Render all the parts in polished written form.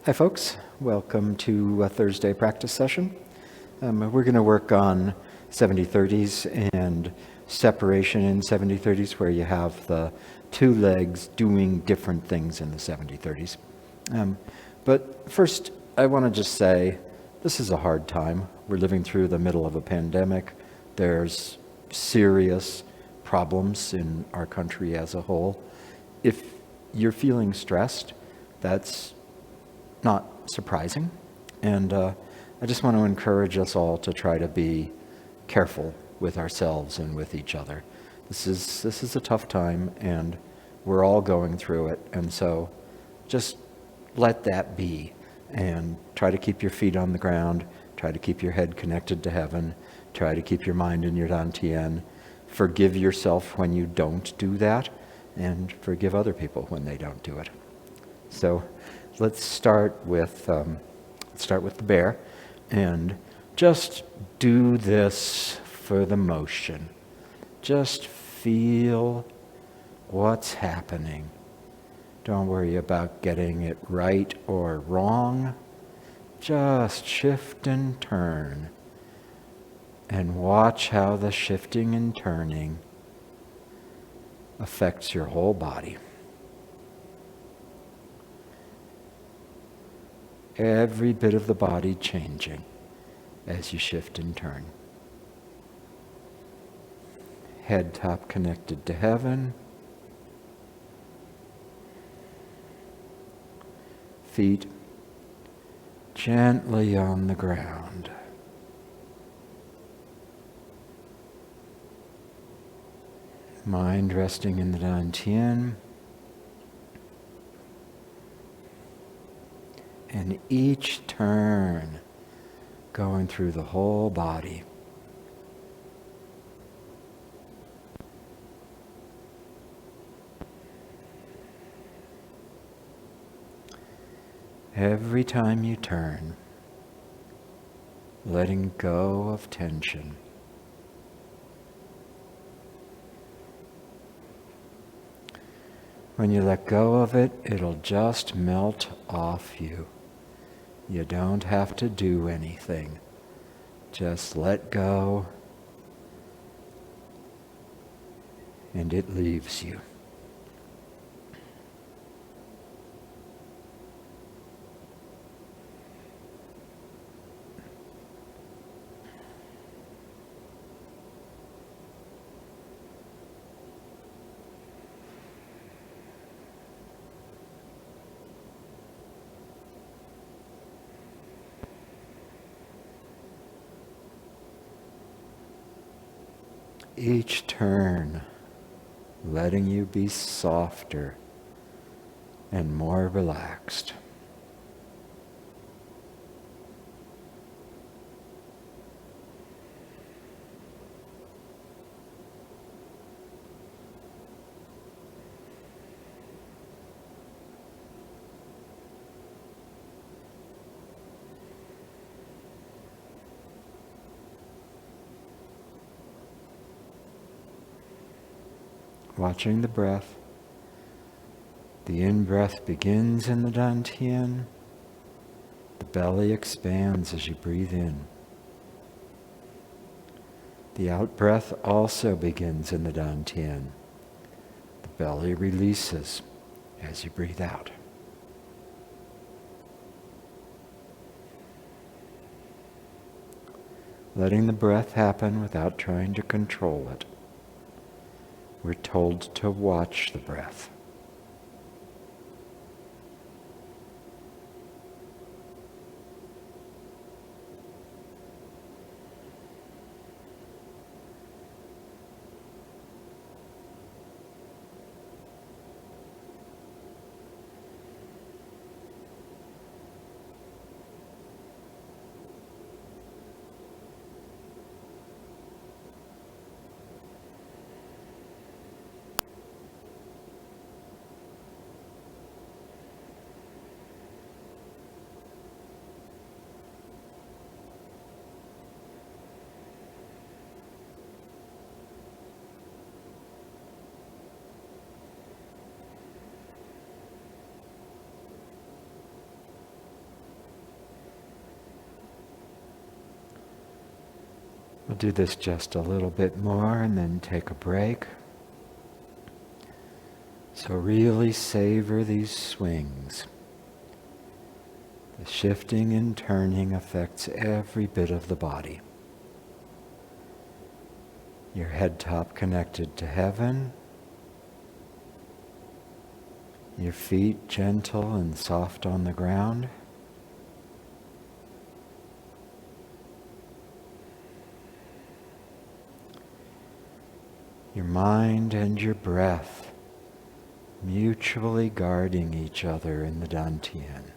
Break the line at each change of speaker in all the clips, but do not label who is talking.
Hi folks, welcome to a Thursday practice session. We're going to work on 70-30s and separation in 70-30s where you have the two legs doing different things in the 70-30s. But first, I want to just say this is a hard time. We're living through the middle of a pandemic. There's serious problems in our country as a whole. If you're feeling stressed, that's not surprising. And I just want to encourage us all to try to be careful with ourselves and with each other. This is a tough time, and we're all going through it. And so just let that be and try to keep your feet on the ground, try to keep your head connected to heaven, try to keep your mind in your Dantian. Forgive yourself when you don't do that, and forgive other people when they don't do it. So let's start with the bear, and just do this for the motion. Just feel what's happening. Don't worry about getting it right or wrong. Just shift and turn, and watch how the shifting and turning affects your whole body. Every bit of the body changing as you shift and turn. Head top connected to heaven. Feet gently on the ground. Mind resting in the Dantian. And each turn going through the whole body. Every time you turn, letting go of tension. When you let go of it, it'll just melt off you. You don't have to do anything. Just let go, and it leaves you. Each turn, letting you be softer and more relaxed. Watching the breath. The in-breath begins in the Dantian. The belly expands as you breathe in. The out-breath also begins in the Dantian. The belly releases as you breathe out. Letting the breath happen without trying to control it. We're told to watch the breath. We'll do this just a little bit more and then take a break. So really savor these swings. The shifting and turning affects every bit of the body. Your head top connected to heaven. Your feet gentle and soft on the ground. Your mind and your breath mutually guarding each other in the Dantian.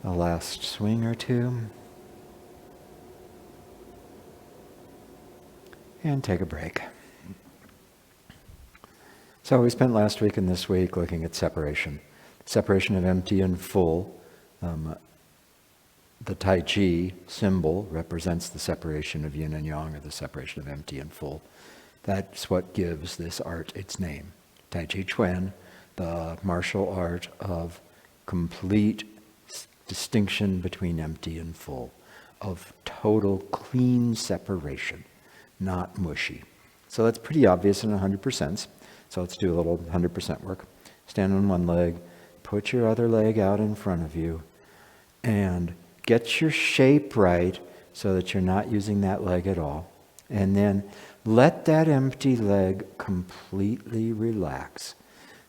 The last swing or two. And take a break. So we spent last week and this week looking at separation. Separation of empty and full. The Tai Chi symbol represents the separation of yin and yang, or the separation of empty and full. That's what gives this art its name. Tai Chi Chuan, the martial art of complete distinction between empty and full, of total clean separation, not mushy. So that's pretty obvious in 100%. So let's do a little 100% work. Stand on one leg, put your other leg out in front of you, and get your shape right so that you're not using that leg at all. And then let that empty leg completely relax.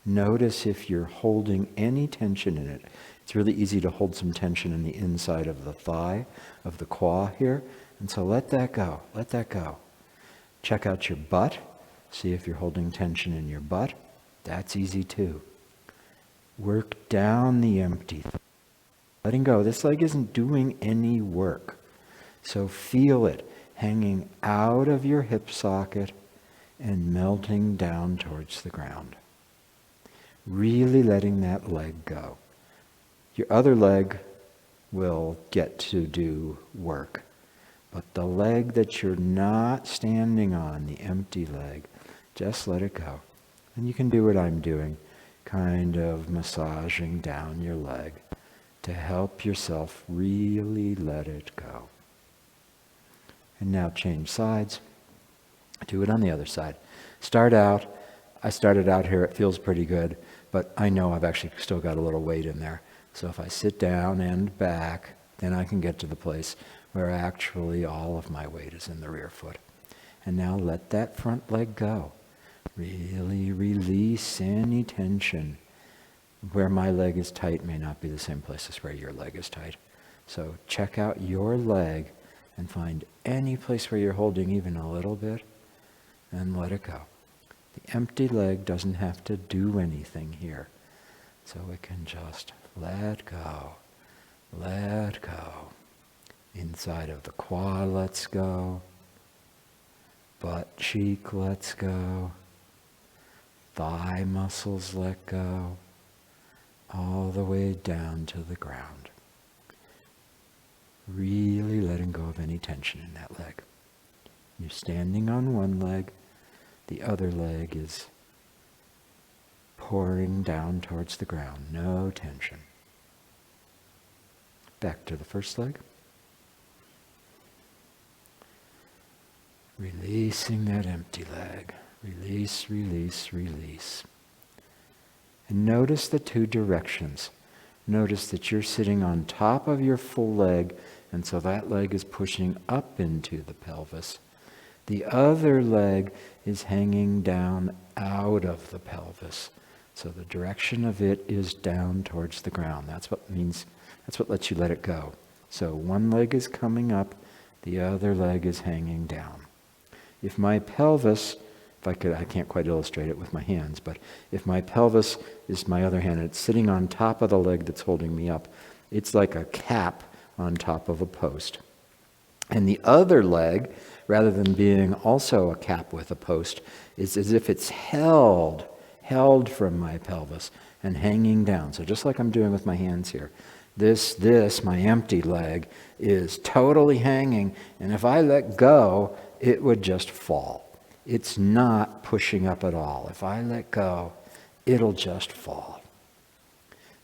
Notice if you're holding any tension in it. It's really easy to hold some tension in the inside of the thigh, of the quad here. And so let that go, let that go. Check out your butt. See if you're holding tension in your butt. That's easy too. Work down the empty. Letting go. This leg isn't doing any work. So feel it hanging out of your hip socket and melting down towards the ground. Really letting that leg go. Your other leg will get to do work. But the leg that you're not standing on, the empty leg, just let it go. And you can do what I'm doing, kind of massaging down your leg to help yourself really let it go. And now change sides. Do it on the other side. I started out here, it feels pretty good, but I know I've actually still got a little weight in there. So if I sit down and back, then I can get to the place where actually all of my weight is in the rear foot. And now let that front leg go. Really release any tension. Where my leg is tight may not be the same place as where your leg is tight. So check out your leg and find any place where you're holding even a little bit and let it go. The empty leg doesn't have to do anything here. So it can just let go, let go. Inside of the quad, let's go. Butt cheek, let's go. Thigh muscles, let go. All the way down to the ground. Really letting go of any tension in that leg. You're standing on one leg. The other leg is pouring down towards the ground. No tension. Back to the first leg. Releasing that empty leg. Release, release, release. And notice the two directions. Notice that you're sitting on top of your full leg, and so that leg is pushing up into the pelvis. The other leg is hanging down out of the pelvis. So the direction of it is down towards the ground. That's what lets you let it go. So one leg is coming up, the other leg is hanging down. If my pelvis, I can't quite illustrate it with my hands, but if my pelvis is my other hand, it's sitting on top of the leg that's holding me up, it's like a cap on top of a post. And the other leg, rather than being also a cap with a post, is as if it's held from my pelvis and hanging down. So just like I'm doing with my hands here, this, my empty leg, is totally hanging, and if I let go, it would just fall. It's not pushing up at all. If I let go, it'll just fall.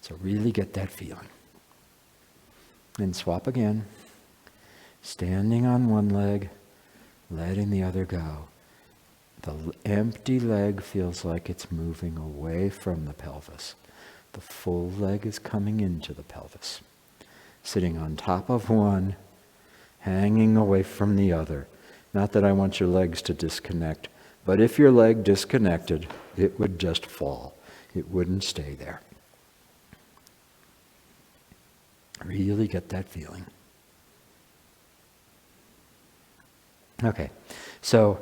So really get that feeling. Then swap again. Standing on one leg, letting the other go. The empty leg feels like it's moving away from the pelvis. The full leg is coming into the pelvis. Sitting on top of one, hanging away from the other. Not that I want your legs to disconnect, but if your leg disconnected, it would just fall. It wouldn't stay there. Really get that feeling. Okay, so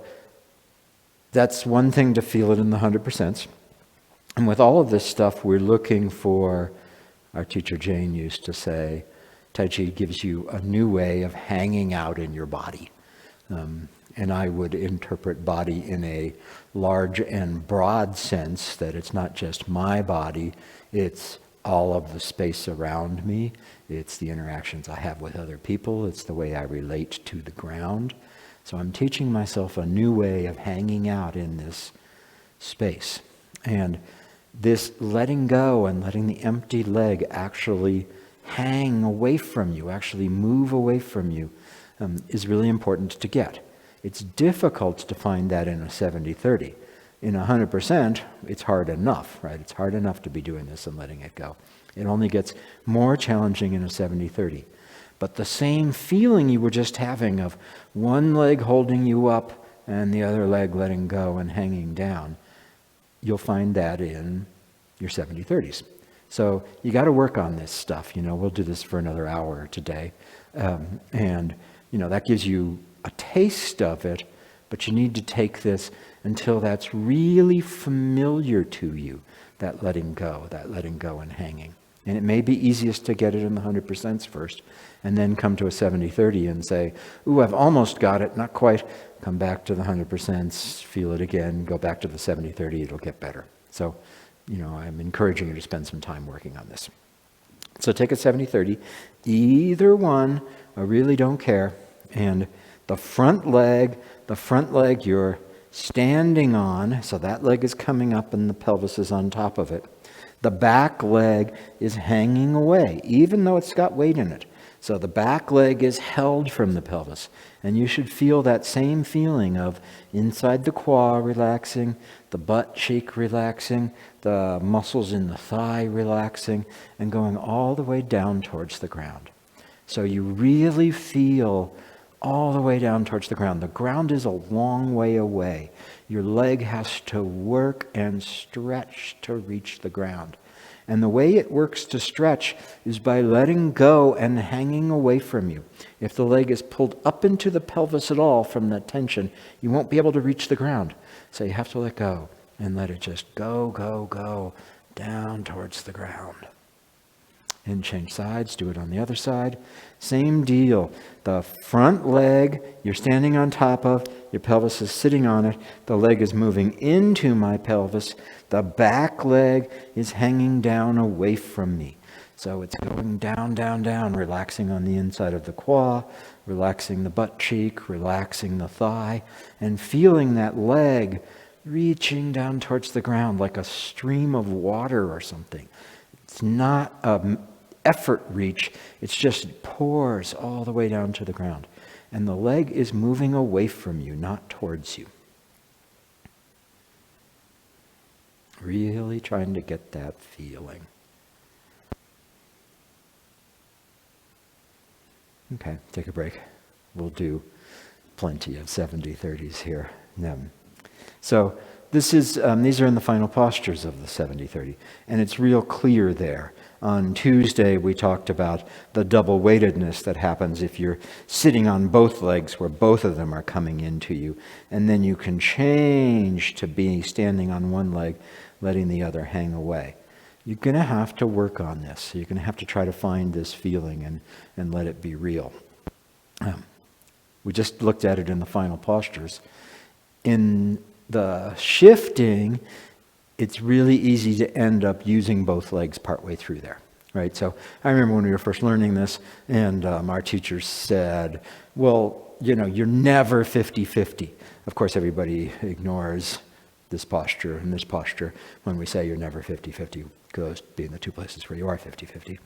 that's one thing to feel it in the 100%. And with all of this stuff, we're looking for, our teacher Jane used to say, Tai Chi gives you a new way of hanging out in your body. And I would interpret body in a large and broad sense, that it's not just my body, it's all of the space around me, it's the interactions I have with other people, it's the way I relate to the ground. So I'm teaching myself a new way of hanging out in this space. And this letting go and letting the empty leg actually hang away from you, actually move away from you, is really important to get. It's difficult to find that in a 70-30. In 100%, it's hard enough, right? It's hard enough to be doing this and letting it go. It only gets more challenging in a 70-30. But the same feeling you were just having of one leg holding you up and the other leg letting go and hanging down, you'll find that in your 70-30s. So you got to work on this stuff. We'll do this for another hour today. And that gives you a taste of it, but you need to take this until that's really familiar to you, that letting go and hanging. And it may be easiest to get it in the 100% first, and then come to a 70-30 and say, ooh, I've almost got it, not quite. Come back to the 100%, feel it again, go back to the 70-30, it'll get better. So, I'm encouraging you to spend some time working on this. So take a 70-30, either one, I really don't care. And the front leg you're standing on, so that leg is coming up and the pelvis is on top of it. The back leg is hanging away, even though it's got weight in it. So the back leg is held from the pelvis. And you should feel that same feeling of inside the quad relaxing, the butt cheek relaxing, the muscles in the thigh relaxing, and going all the way down towards the ground. So you really feel all the way down towards the ground. The ground is a long way away. Your leg has to work and stretch to reach the ground. And the way it works to stretch is by letting go and hanging away from you. If the leg is pulled up into the pelvis at all from that tension, you won't be able to reach the ground. So you have to let go and let it just go down towards the ground. And change sides, do it on the other side. Same deal. The front leg you're standing on top of, your pelvis is sitting on it, the leg is moving into my pelvis, the back leg is hanging down away from me. So it's going down, relaxing on the inside of the quad, relaxing the butt cheek, relaxing the thigh, and feeling that leg reaching down towards the ground like a stream of water or something. It's not an effort reach, it's just it pours all the way down to the ground. And the leg is moving away from you, not towards you. Really trying to get that feeling. Okay, take a break. We'll do plenty of 70-30s here. So this is these are in the final postures of the 70-30, and it's real clear there. On Tuesday, we talked about the double weightedness that happens if you're sitting on both legs where both of them are coming into you. And then you can change to be standing on one leg, letting the other hang away. You're going to have to work on this. You're going to have to try to find this feeling and let it be real. We just looked at it in the final postures. In the shifting, it's really easy to end up using both legs partway through there. right? So I remember when we were first learning this, and our teacher said, well, you're never 50-50. Of course, everybody ignores this posture and this posture when we say you're never 50-50, those being the two places where you are 50-50.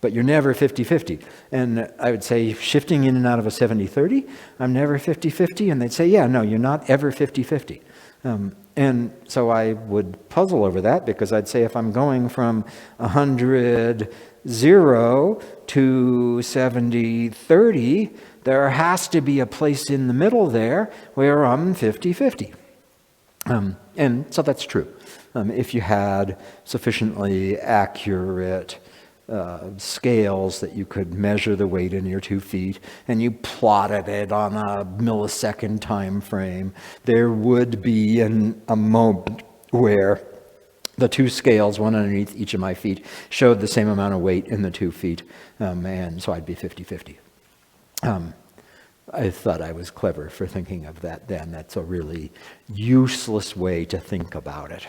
But you're never 50-50. And I would say, shifting in and out of a 70-30, I'm never 50-50. And they'd say, yeah, no, you're not ever 50-50. And so I would puzzle over that, because I'd say if I'm going from 100-0 to 70-30, there has to be a place in the middle there where I'm 50-50. And so that's true. If you had sufficiently accurate scales that you could measure the weight in your 2 feet, and you plotted it on a millisecond time frame, there would be a moment where the 2 scales, one underneath each of my feet, showed the same amount of weight in the 2 feet, and so I'd be 50-50. I thought I was clever for thinking of that then. That's a really useless way to think about it.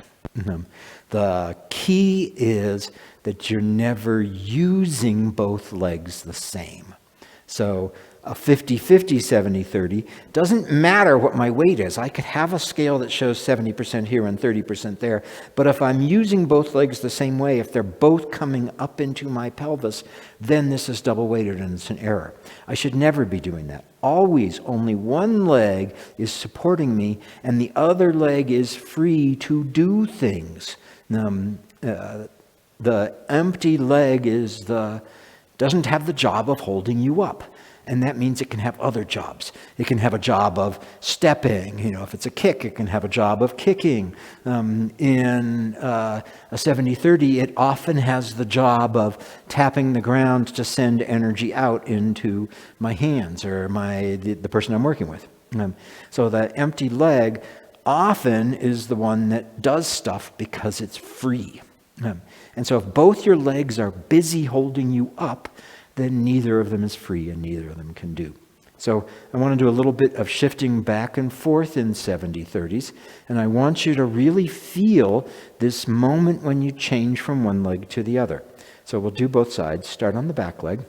The key is that you're never using both legs the same. So a 50-50, 70-30 doesn't matter what my weight is. I could have a scale that shows 70% here and 30% there, but if I'm using both legs the same way, if they're both coming up into my pelvis, then this is double weighted and it's an error. I should never be doing that. Always, only one leg is supporting me and the other leg is free to do things. The empty leg doesn't have the job of holding you up. And that means it can have other jobs. It can have a job of stepping. If it's a kick, it can have a job of kicking. In a 70-30, it often has the job of tapping the ground to send energy out into my hands or the person I'm working with. So the empty leg often is the one that does stuff because it's free. And so if both your legs are busy holding you up, then neither of them is free and neither of them can do. So I want to do a little bit of shifting back and forth in 70-30s, and I want you to really feel this moment when you change from one leg to the other. So we'll do both sides. Start on the back leg.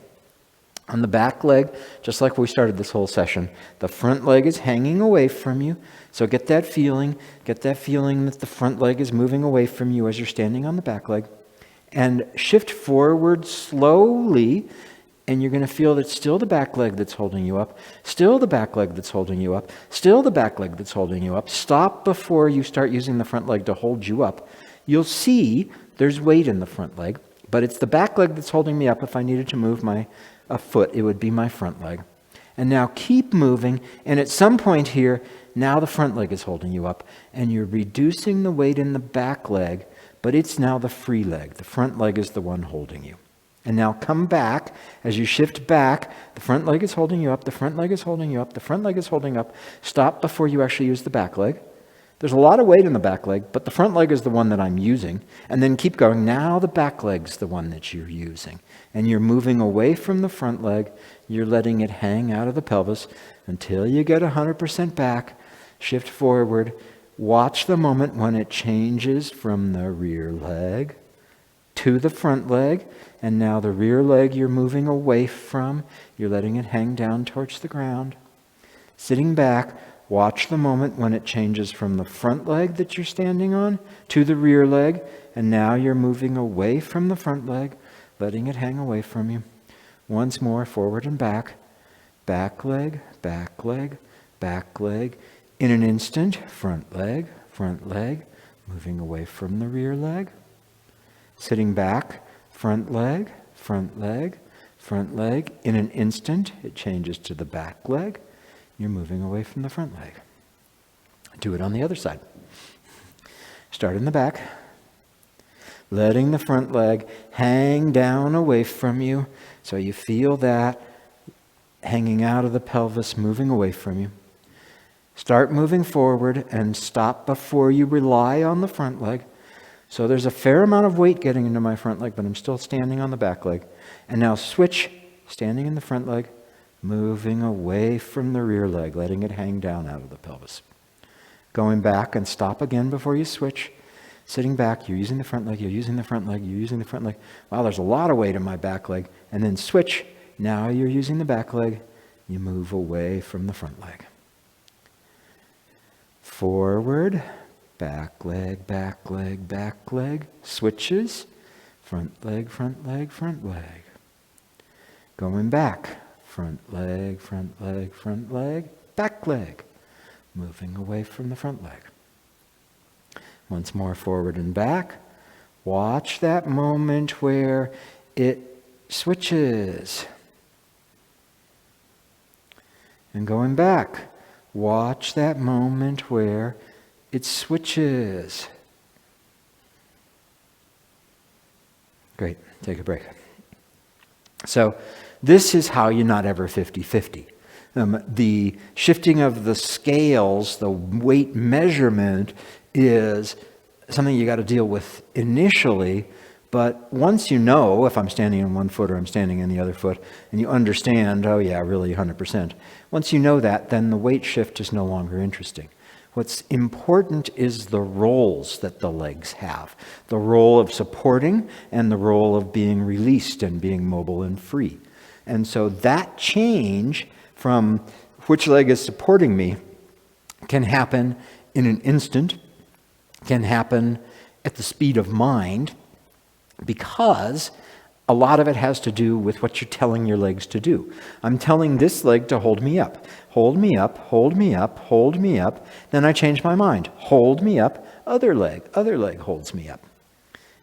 On the back leg, just like we started this whole session, the front leg is hanging away from you. So get that feeling that the front leg is moving away from you as you're standing on the back leg. And shift forward slowly, and you're going to feel that still the back leg that's holding you up, still the back leg that's holding you up, still the back leg that's holding you up. Stop before you start using the front leg to hold you up. You'll see there's weight in the front leg, but it's the back leg that's holding me up. If I needed to move a foot, it would be my front leg. And now keep moving, and at some point here, now the front leg is holding you up, and you're reducing the weight in the back leg, but it's now the free leg. The front leg is the one holding you. And now come back. As you shift back, the front leg is holding you up, the front leg is holding you up, the front leg is holding up. Stop before you actually use the back leg. There's a lot of weight in the back leg, but the front leg is the one that I'm using. And then keep going. Now the back leg's the one that you're using. And you're moving away from the front leg. You're letting it hang out of the pelvis until you get 100% back. Shift forward. Watch the moment when it changes from the rear leg to the front leg. And now the rear leg you're moving away from. You're letting it hang down towards the ground. Sitting back, watch the moment when it changes from the front leg that you're standing on to the rear leg. And now you're moving away from the front leg, letting it hang away from you. Once more, forward and back. Back leg, back leg, back leg. In an instant, front leg, moving away from the rear leg. Sitting back, front leg, front leg, front leg. In an instant, it changes to the back leg. You're moving away from the front leg. Do it on the other side. Start in the back, letting the front leg hang down away from you. So you feel that hanging out of the pelvis, moving away from you. Start moving forward and stop before you rely on the front leg. So there's a fair amount of weight getting into my front leg, but I'm still standing on the back leg. And now switch, standing in the front leg, moving away from the rear leg, letting it hang down out of the pelvis. Going back and stop again before you switch. Sitting back, you're using the front leg, you're using the front leg, you're using the front leg. Wow, there's a lot of weight in my back leg. And then switch. Now you're using the back leg. You move away from the front leg. Forward, back leg, back leg, back leg. Switches. Front leg, front leg, front leg. Going back. Front leg, front leg, front leg, back leg. Moving away from the front leg. Once more, forward and back. Watch that moment where it switches. And going back. Watch that moment where it switches. Great. Take a break. So, this is how you're not ever 50-50. The shifting of the scales, the weight measurement, is something you got to deal with initially. But once you know if I'm standing on one foot or I'm standing on the other foot, and you understand, oh yeah, really 100%. Once you know that, then the weight shift is no longer interesting. What's important is the roles that the legs have. The role of supporting and the role of being released and being mobile and free. And so that change from which leg is supporting me can happen in an instant, can happen at the speed of mind, because a lot of it has to do with what you're telling your legs to do. I'm telling this leg to hold me up. Hold me up, hold me up, hold me up. Then I change my mind. Hold me up, other leg holds me up.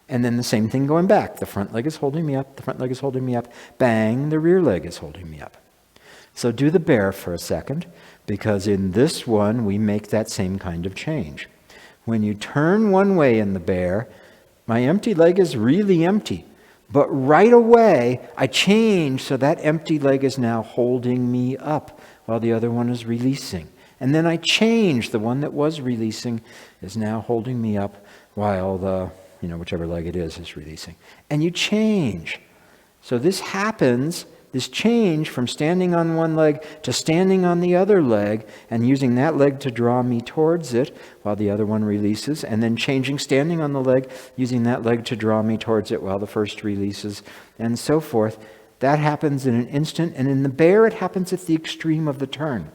And then the same thing going back. The front leg is holding me up, the front leg is holding me up. Bang, the rear leg is holding me up. So do the bear for a second, because in this one, we make that same kind of change. When you turn one way in the bear, my empty leg is really empty. But right away, I change so that empty leg is now holding me up while the other one is releasing. And then I change. The one that was releasing is now holding me up while the, whichever leg it is releasing. And you change. So this happens, this change from standing on one leg to standing on the other leg and using that leg to draw me towards it while the other one releases, and then changing, standing on the leg, using that leg to draw me towards it while the first releases, and so forth. That happens in an instant, and in the bear it happens at the extreme of the turn.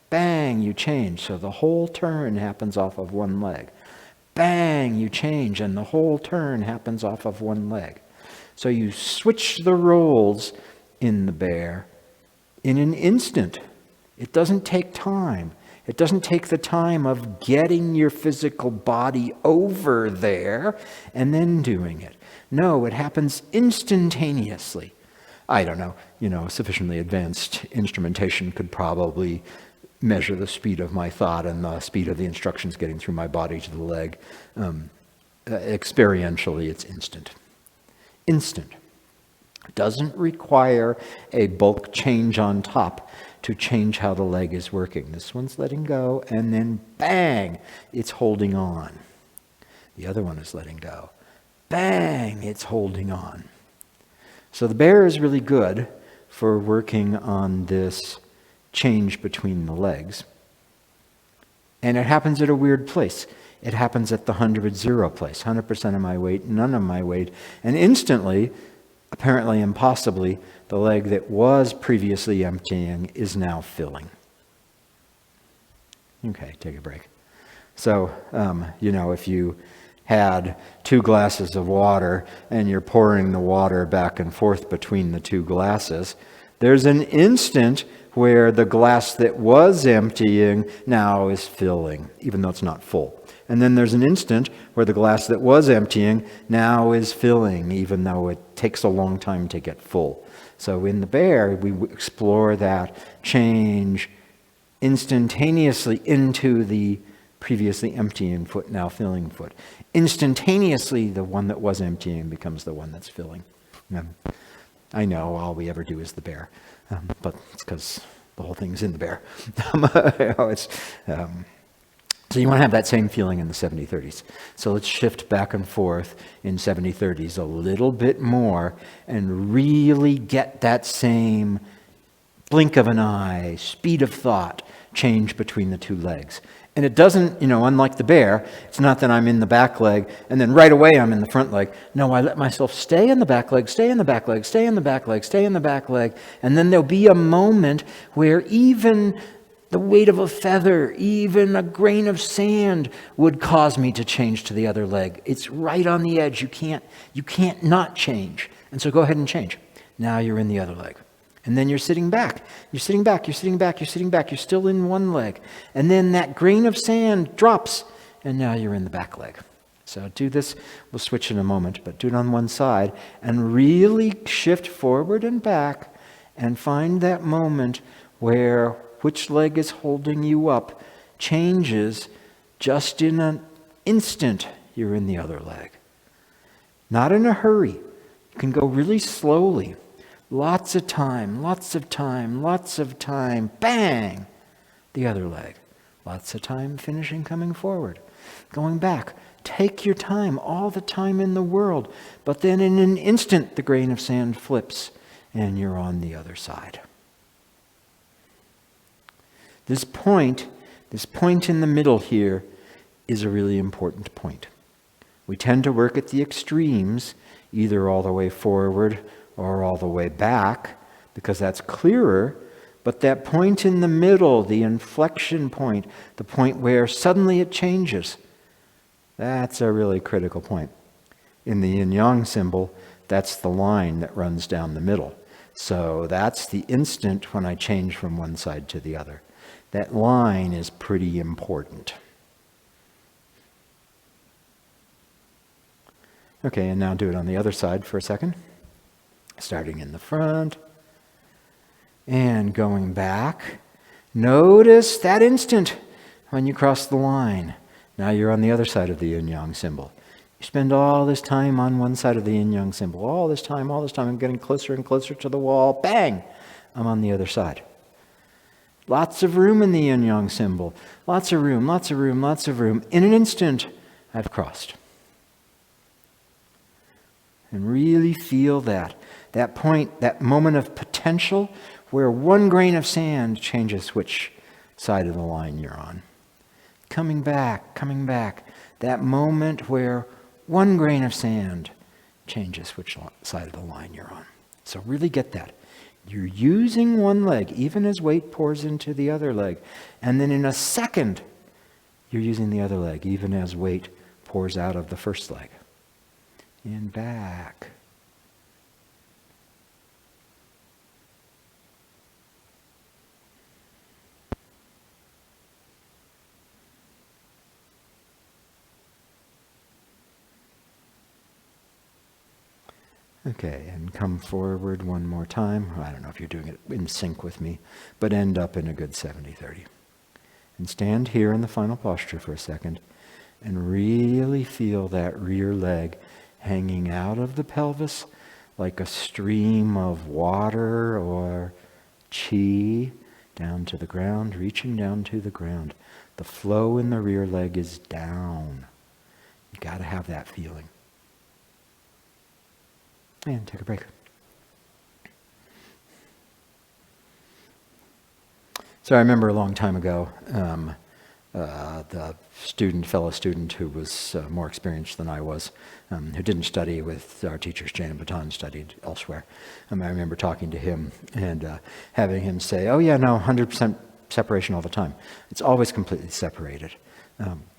Bang, you change, so the whole turn happens off of one leg. Bang, you change, and the whole turn happens off of one leg. So you switch the roles in the bear in an instant. It doesn't take time. It doesn't take the time of getting your physical body over there and then doing it. No, it happens instantaneously. I don't know, sufficiently advanced instrumentation could probably measure the speed of my thought and the speed of the instructions getting through my body to the leg. Experientially, it's instant. Instant. Doesn't require a bulk change on top to change how the leg is working. This one's letting go, and then bang, it's holding on. The other one is letting go. Bang, it's holding on. So the bear is really good for working on this change between the legs. And it happens at a weird place. It happens at the 100-0 place, 100% of my weight, none of my weight, and instantly, apparently impossibly, the leg that was previously emptying is now filling. Okay, take a break. So, if you had 2 glasses of water and you're pouring the water back and forth between the 2 glasses, there's an instant where the glass that was emptying now is filling, even though it's not full. And then there's an instant where the glass that was emptying now is filling, even though it takes a long time to get full. So in the bear, we explore that change instantaneously into the previously emptying foot, now filling foot. Instantaneously, the one that was emptying becomes the one that's filling. I know all we ever do is the bear, but it's because the whole thing's in the bear. So you want to have that same feeling in the 70-30s. So let's shift back and forth in 70-30s a little bit more and really get that same blink of an eye, speed of thought change between the two legs. And it doesn't, unlike the bear, it's not that I'm in the back leg and then right away I'm in the front leg. No, I let myself stay in the back leg, stay in the back leg, stay in the back leg, stay in the back leg. And then there'll be a moment where even the weight of a feather, even a grain of sand would cause me to change to the other leg. It's right on the edge. You can't not change. And so go ahead and change. Now you're in the other leg. And then you're sitting back. You're sitting back, you're sitting back, you're sitting back. You're still in one leg. And then that grain of sand drops, and now you're in the back leg. So do this. We'll switch in a moment, but do it on one side and really shift forward and back and find that moment where which leg is holding you up changes just in an instant. You're in the other leg. Not in a hurry. You can go really slowly. Lots of time, lots of time, lots of time. Bang! The other leg. Lots of time finishing, coming forward. Going back. Take your time, all the time in the world. But then in an instant, the grain of sand flips and you're on the other side. This point in the middle here is a really important point. We tend to work at the extremes, either all the way forward or all the way back, because that's clearer. But that point in the middle, the inflection point, the point where suddenly it changes, that's a really critical point. In the yin-yang symbol, that's the line that runs down the middle. So that's the instant when I change from one side to the other. That line is pretty important. Okay, and now do it on the other side for a second. Starting in the front and going back. Notice that instant when you cross the line. Now you're on the other side of the yin-yang symbol. You spend all this time on one side of the yin-yang symbol. All this time, I'm getting closer and closer to the wall. Bang! I'm on the other side. Lots of room in the yin-yang symbol. Lots of room, lots of room, lots of room. In an instant, I've crossed. And really feel that point, that moment of potential where one grain of sand changes which side of the line you're on. Coming back. That moment where one grain of sand changes which side of the line you're on. So really get that. You're using one leg, even as weight pours into the other leg. And then in a second, you're using the other leg, even as weight pours out of the first leg. And back. Okay, and come forward one more time. I don't know if you're doing it in sync with me, but end up in a good 70-30. And stand here in the final posture for a second and really feel that rear leg hanging out of the pelvis like a stream of water or chi down to the ground, reaching down to the ground. The flow in the rear leg is down. You got to have that feeling. And take a break. So I remember a long time ago, the fellow student who was more experienced than I was, who didn't study with our teachers, Jane and Baton, studied elsewhere. I remember talking to him and having him say, oh yeah, no, 100% separation all the time. It's always completely separated.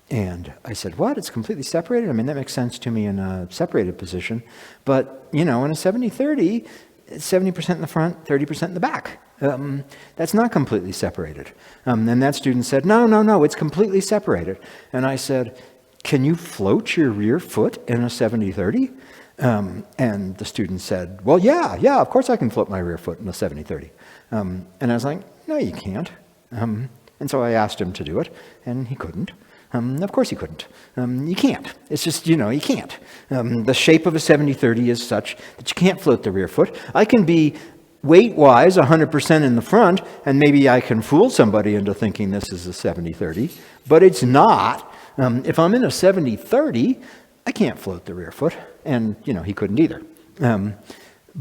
And I said, what? It's completely separated? I mean, that makes sense to me in a separated position. But, in a 70-30, it's 70% in the front, 30% in the back. That's not completely separated. And that student said, no, it's completely separated. And I said, can you float your rear foot in a 70-30? And the student said, well, yeah, of course I can float my rear foot in a 70-30. And I was like, no, you can't. And so I asked him to do it, and he couldn't. Of course he couldn't. You can't. It's just, you can't. The shape of a 70-30 is such that you can't float the rear foot. I can be weight-wise 100% in the front, and maybe I can fool somebody into thinking this is a 70-30, but it's not. If I'm in a 70-30, I can't float the rear foot, and, he couldn't either.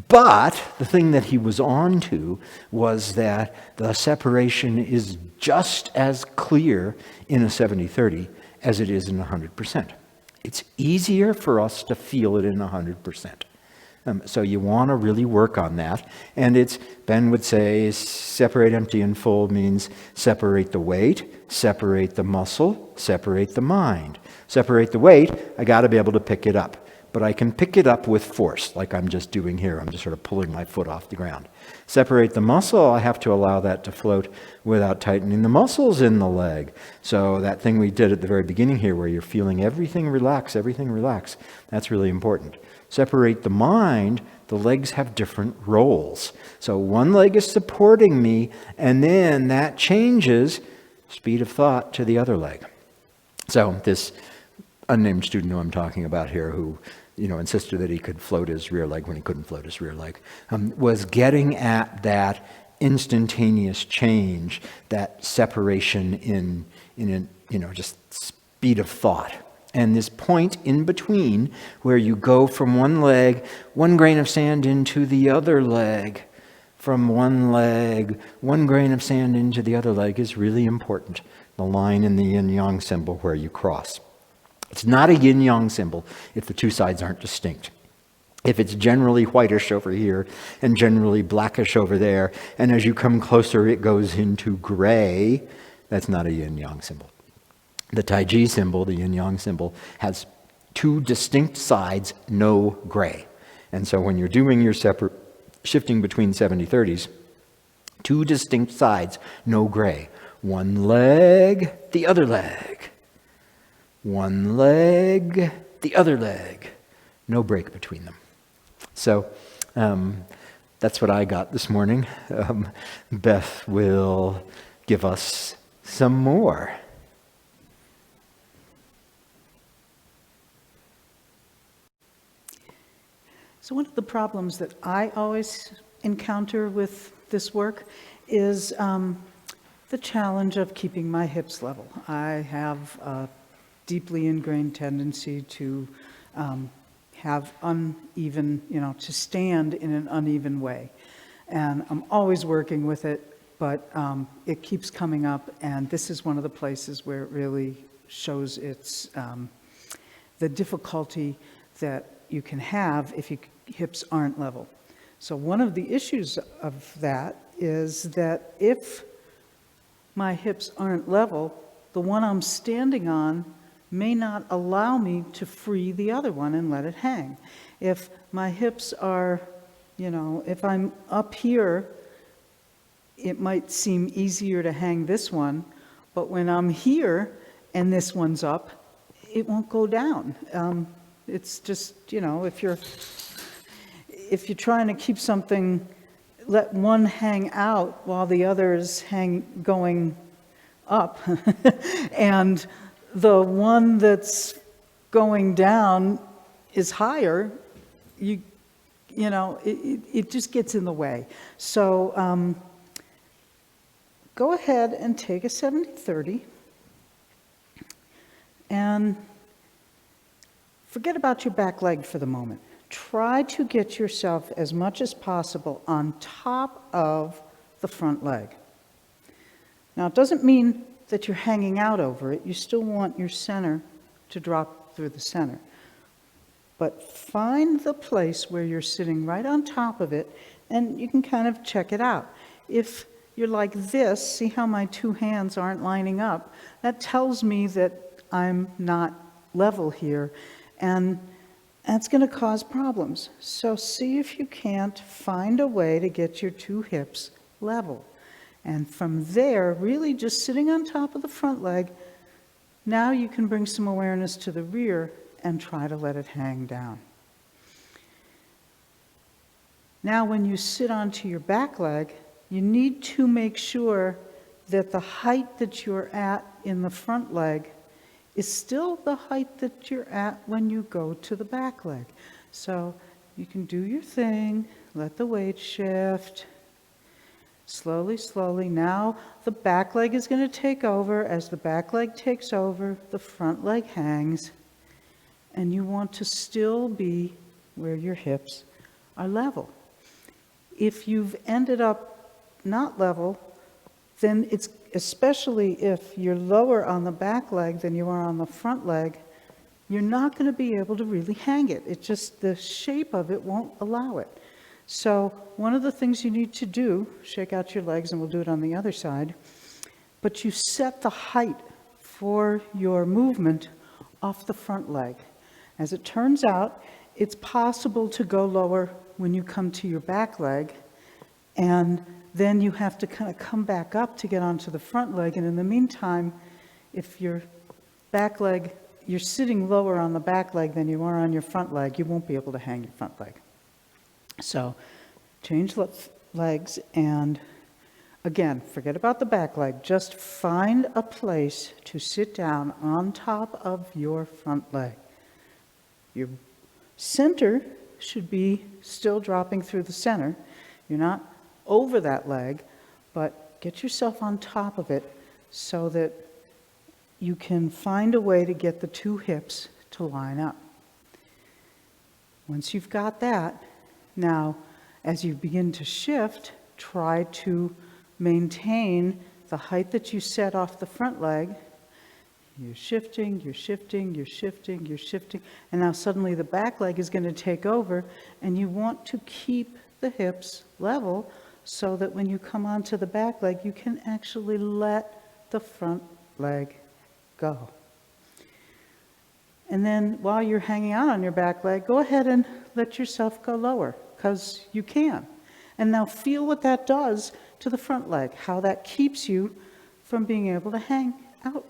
But the thing that he was on to was that the separation is just as clear in a 70-30 as it is in 100%. It's easier for us to feel it in 100%. So you want to really work on that. And Ben would say, separate empty and full means separate the weight, separate the muscle, separate the mind. Separate the weight, I got to be able to pick it up. But I can pick it up with force, like I'm just doing here. I'm just sort of pulling my foot off the ground. Separate the muscle, I have to allow that to float without tightening the muscles in the leg. So that thing we did at the very beginning here, where you're feeling everything relax, that's really important. Separate the mind, the legs have different roles. So one leg is supporting me, and then that changes speed of thought to the other leg. So this unnamed student who I'm talking about here, who insisted that he could float his rear leg when he couldn't float his rear leg, was getting at that instantaneous change, that separation in just speed of thought. And this point in between where you go from one leg, one grain of sand into the other leg, from one leg, one grain of sand into the other leg is really important. The line in the yin-yang symbol where you cross. It's not a yin-yang symbol if the two sides aren't distinct. If it's generally whitish over here and generally blackish over there, and as you come closer it goes into gray, that's not a yin-yang symbol. The Taiji symbol, the yin-yang symbol, has two distinct sides, no gray. And so when you're doing your shifting between 70-30s, two distinct sides, no gray. One leg, the other leg. One leg, the other leg. No break between them. So that's what I got this morning. Beth will give us some more.
So one of the problems that I always encounter with this work is the challenge of keeping my hips level. I have a deeply ingrained tendency to have uneven, to stand in an uneven way. And I'm always working with it, but it keeps coming up, and this is one of the places where it really shows its the difficulty that you can have if your hips aren't level. So one of the issues of that is that if my hips aren't level, the one I'm standing on may not allow me to free the other one and let it hang. If my hips are, if I'm up here, it might seem easier to hang this one, but when I'm here and this one's up, it won't go down. It's just, if you're trying to keep something, let one hang out while the other is going up, and the one that's going down is higher, it just gets in the way. So go ahead and take a 70-30 and forget about your back leg for the moment. Try to get yourself as much as possible on top of the front leg. Now, it doesn't mean that you're hanging out over it. You still want your center to drop through the center. But find the place where you're sitting right on top of it, and you can kind of check it out. If you're like this, see how my two hands aren't lining up? That tells me that I'm not level here, and that's going to cause problems. So see if you can't find a way to get your two hips level. And from there, really just sitting on top of the front leg, now you can bring some awareness to the rear and try to let it hang down. Now when you sit onto your back leg, you need to make sure that the height that you're at in the front leg is still the height that you're at when you go to the back leg. So you can do your thing, let the weight shift. Slowly, slowly. Now the back leg is going to take over. As the back leg takes over, the front leg hangs. And you want to still be where your hips are level. If you've ended up not level, then it's, especially if you're lower on the back leg than you are on the front leg, you're not going to be able to really hang it. It just, the shape of it won't allow it. So one of the things you need to do, shake out your legs, and we'll do it on the other side, but you set the height for your movement off the front leg. As it turns out, it's possible to go lower when you come to your back leg, and then you have to kind of come back up to get onto the front leg. And in the meantime, if your back leg, you're sitting lower on the back leg than you are on your front leg, you won't be able to hang your front leg. So change legs, and again, forget about the back leg. Just find a place to sit down on top of your front leg. Your center should be still dropping through the center. You're not over that leg, but get yourself on top of it so that you can find a way to get the two hips to line up. Once you've got that, now as you begin to shift, try to maintain the height that you set off the front leg. You're shifting, you're shifting, you're shifting, you're shifting, and now suddenly the back leg is going to take over, and you want to keep the hips level so that when you come onto the back leg, you can actually let the front leg go. And then while you're hanging out on your back leg, go ahead and let yourself go lower, because you can. And now feel what that does to the front leg, how that keeps you from being able to hang out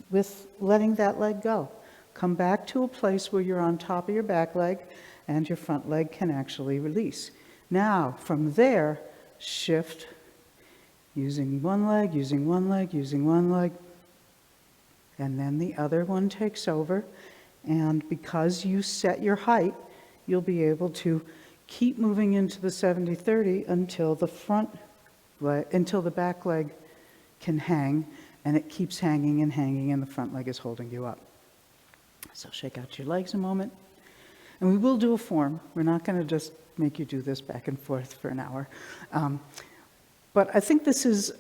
with letting that leg go. Come back to a place where you're on top of your back leg and your front leg can actually release. Now, from there, shift using one leg, using one leg, using one leg, and then the other one takes over. And because you set your height, you'll be able to keep moving into the 70-30 until the until the back leg can hang, and it keeps hanging and hanging, and the front leg is holding you up. So shake out your legs a moment. And we will do a form. We're not going to just make you do this back and forth for an hour. But I think this is,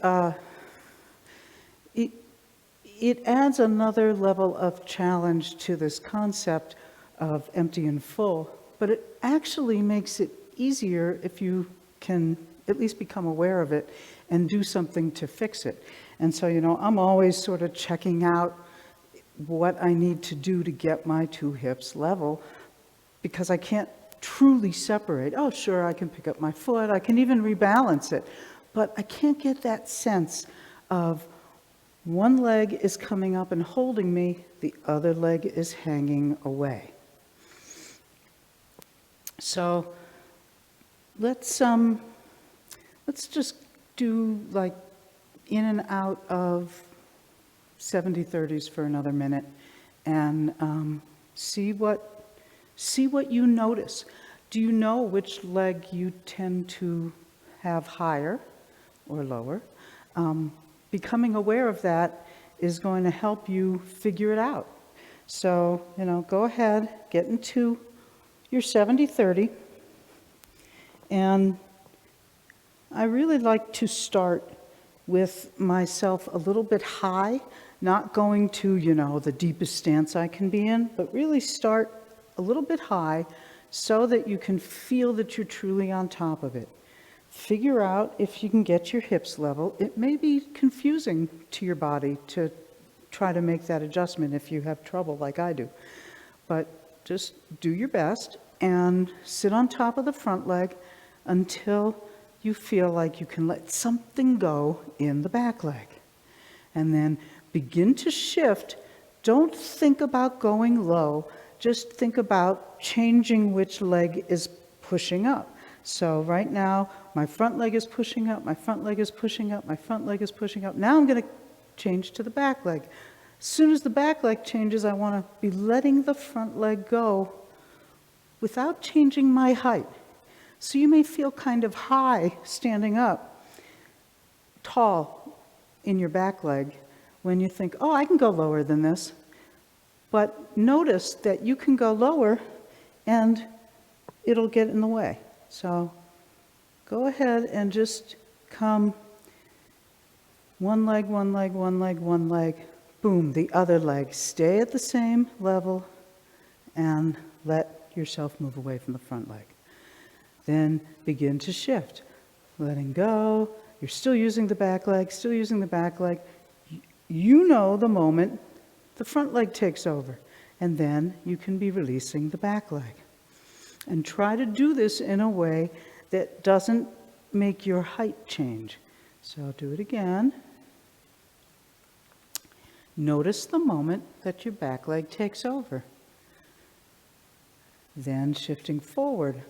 it adds another level of challenge to this concept of empty and full, but it actually makes it easier if you can at least become aware of it and do something to fix it. And so, I'm always sort of checking out what I need to do to get my two hips level, because I can't truly separate. Oh, sure, I can pick up my foot, I can even rebalance it, but I can't get that sense of one leg is coming up and holding me, the other leg is hanging away. So let's just do like in and out of 70-30s for another minute, and see what you notice. Do you know which leg you tend to have higher or lower? Becoming aware of that is going to help you figure it out. So, go ahead, get into your 70-30, and I really like to start with myself a little bit high, not going to, the deepest stance I can be in, but really start a little bit high so that you can feel that you're truly on top of it. Figure out if you can get your hips level. It may be confusing to your body to try to make that adjustment if you have trouble like I do. But just do your best and sit on top of the front leg until you feel like you can let something go in the back leg. And then begin to shift. Don't think about going low. Just think about changing which leg is pushing up. So right now, my front leg is pushing up, my front leg is pushing up, my front leg is pushing up. Now I'm going to change to the back leg. As soon as the back leg changes, I want to be letting the front leg go without changing my height. So you may feel kind of high standing up, tall in your back leg, when you think, oh, I can go lower than this. But notice that you can go lower and it'll get in the way. So go ahead and just come one leg, one leg, one leg, one leg, boom, the other leg. Stay at the same level and let yourself move away from the front leg. Then begin to shift, letting go. You're still using the back leg, still using the back leg. You know the moment the front leg takes over, and then you can be releasing the back leg. And try to do this in a way that doesn't make your height change. So do it again. Notice the moment that your back leg takes over. Then shifting forward.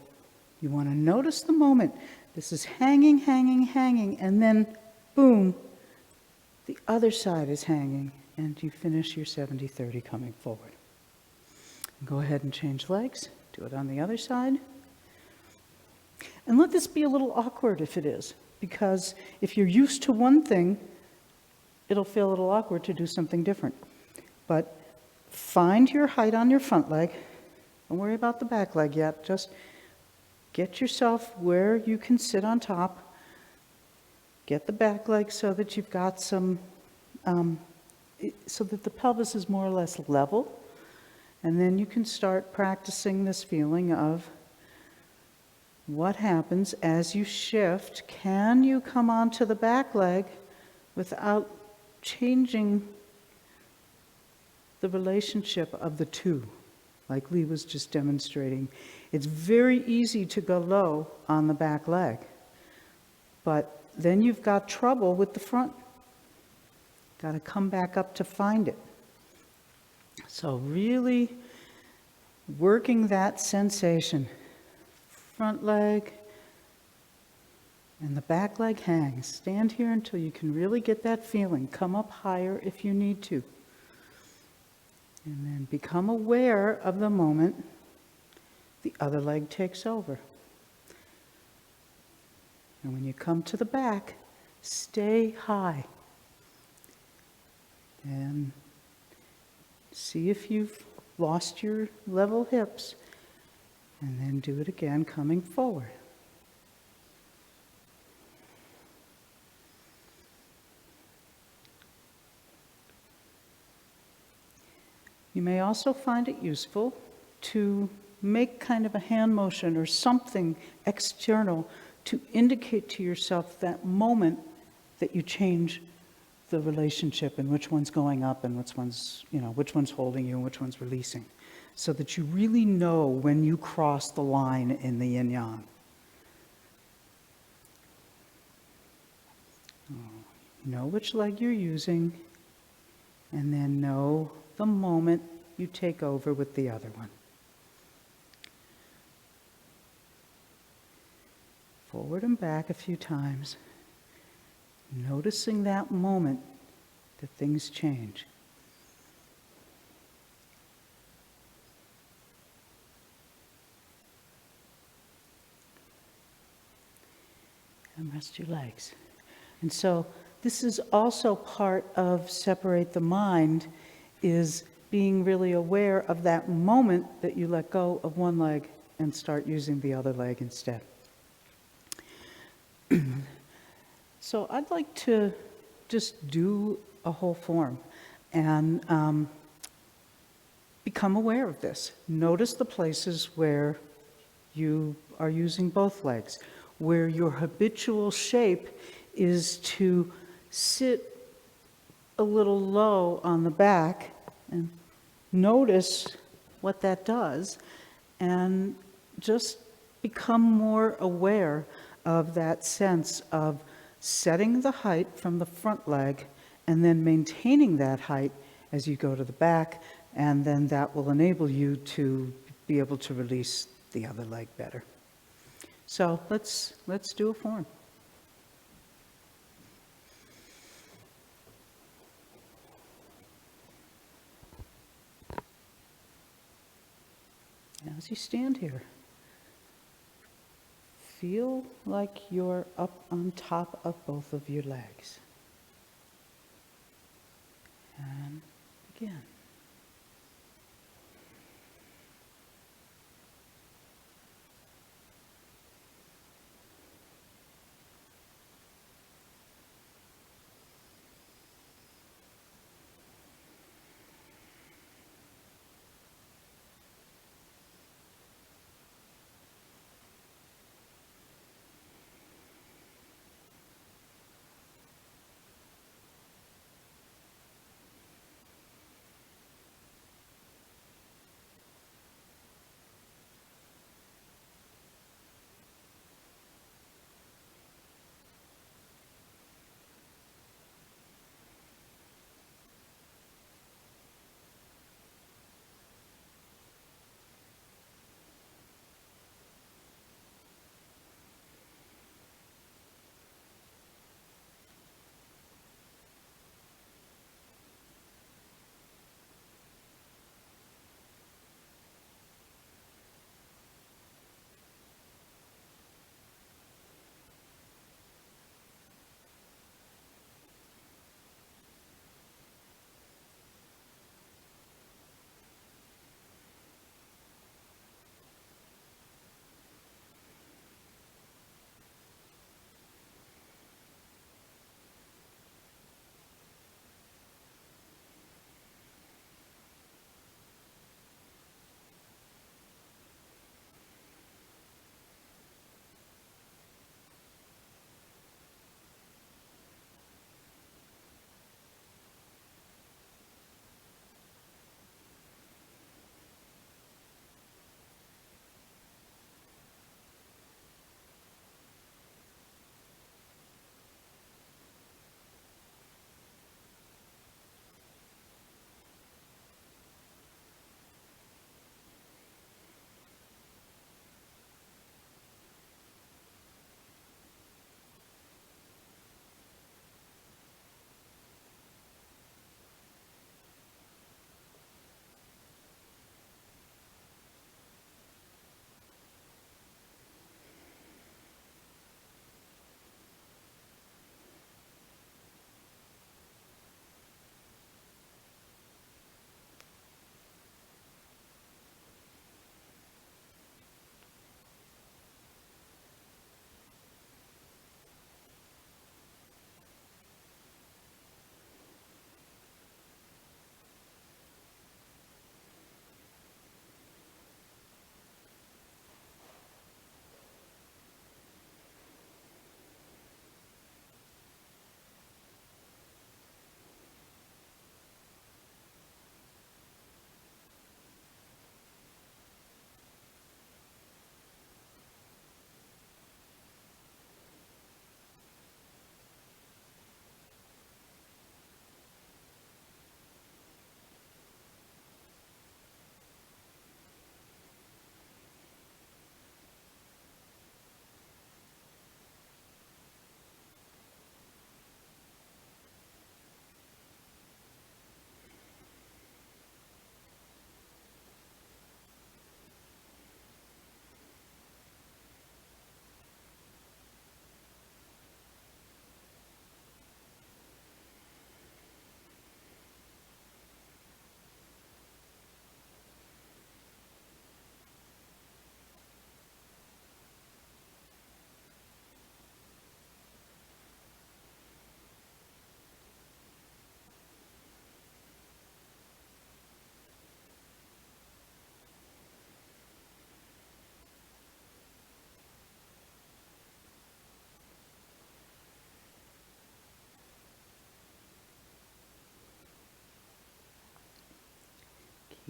You want to notice the moment. This is hanging, hanging, hanging, and then boom, the other side is hanging, and you finish your 70-30 coming forward. Go ahead and change legs. Do it on the other side. And let this be a little awkward if it is, because if you're used to one thing, it'll feel a little awkward to do something different. But find your height on your front leg. Don't worry about the back leg yet. Just get yourself where you can sit on top. Get the back leg so that you've got some, so that the pelvis is more or less level. And then you can start practicing this feeling of what happens as you shift. Can you come onto the back leg without changing the relationship of the two, like Lee was just demonstrating? It's very easy to go low on the back leg, but then you've got trouble with the front. Got to come back up to find it. So really working that sensation. Front leg and the back leg hangs. Stand here until you can really get that feeling. Come up higher if you need to. And then become aware of the moment the other leg takes over. And when you come to the back, stay high. And see if you've lost your level hips, and then do it again coming forward. You may also find it useful to make kind of a hand motion or something external to indicate to yourself that moment that you change the relationship and which one's going up and which one's holding you and which one's releasing, so that you really know when you cross the line in the yin-yang. Know which leg you're using, and then know the moment you take over with the other one. Forward and back a few times, noticing that moment that things change. And rest your legs. And so this is also part of Separate the Mind, is being really aware of that moment that you let go of one leg and start using the other leg instead. So I'd like to just do a whole form and become aware of this. Notice the places where you are using both legs, where your habitual shape is to sit a little low on the back, and notice what that does, and just become more aware of that sense of setting the height from the front leg and then maintaining that height as you go to the back, and then that will enable you to be able to release the other leg better. So let's do a form. As you stand here, feel like you're up on top of both of your legs. And again.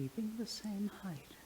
keeping the same height.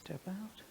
Step out.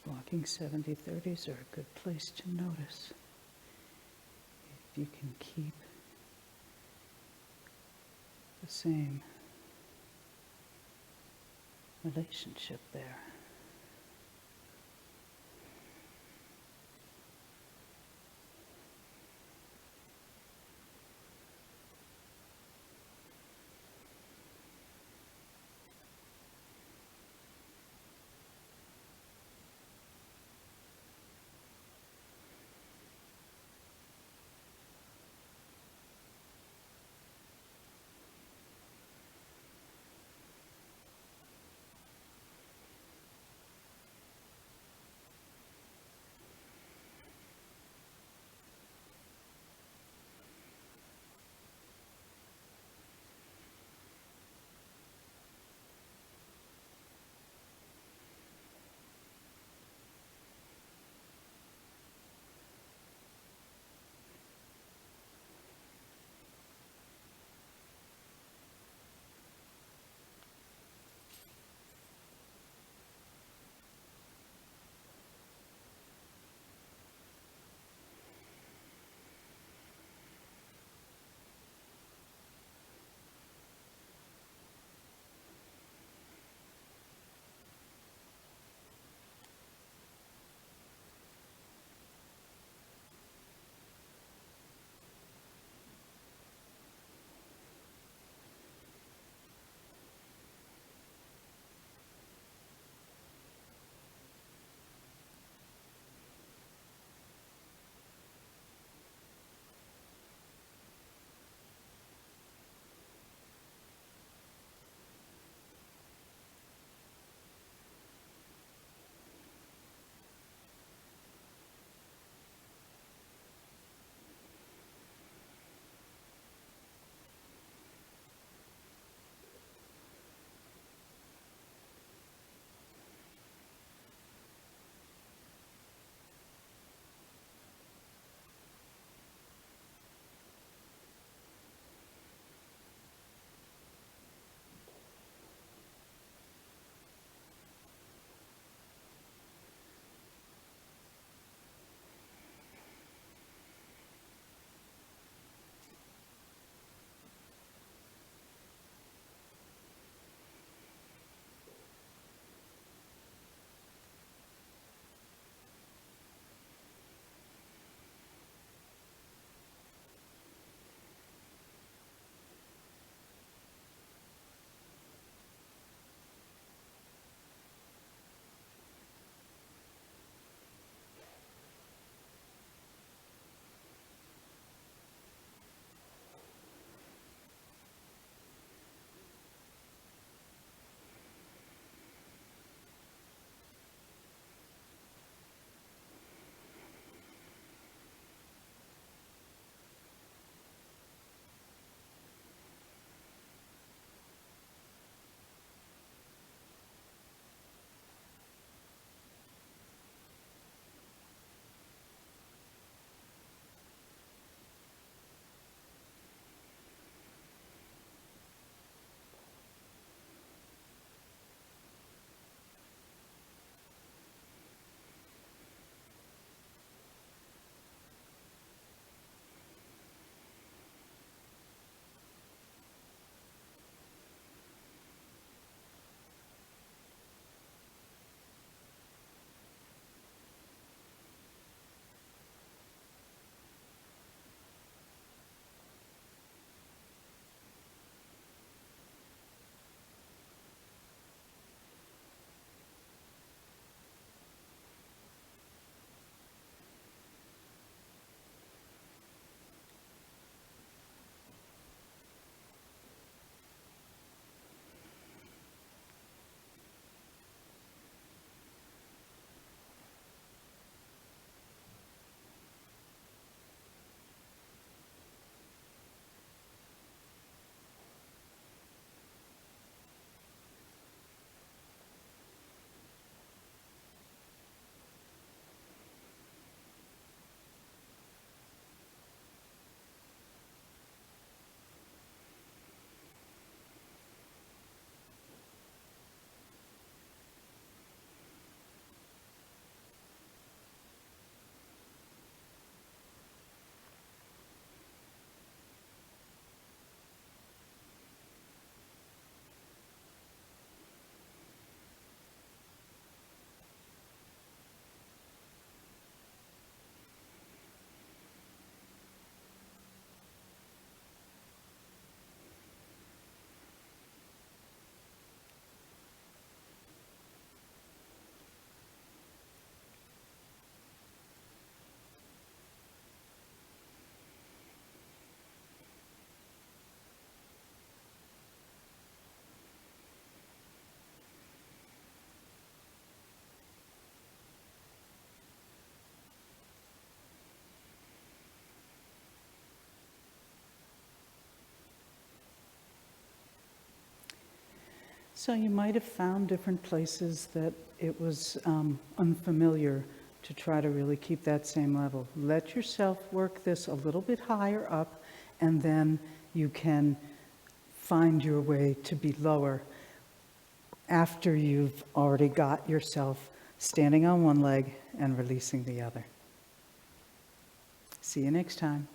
Walking 70/30s are a good place to notice if you can keep the same relationship there. So you might have found different places that it was unfamiliar to try to really keep that same level. Let yourself work this a little bit higher up, and then you can find your way to be lower after you've already got yourself standing on one leg and releasing the other. See you next time.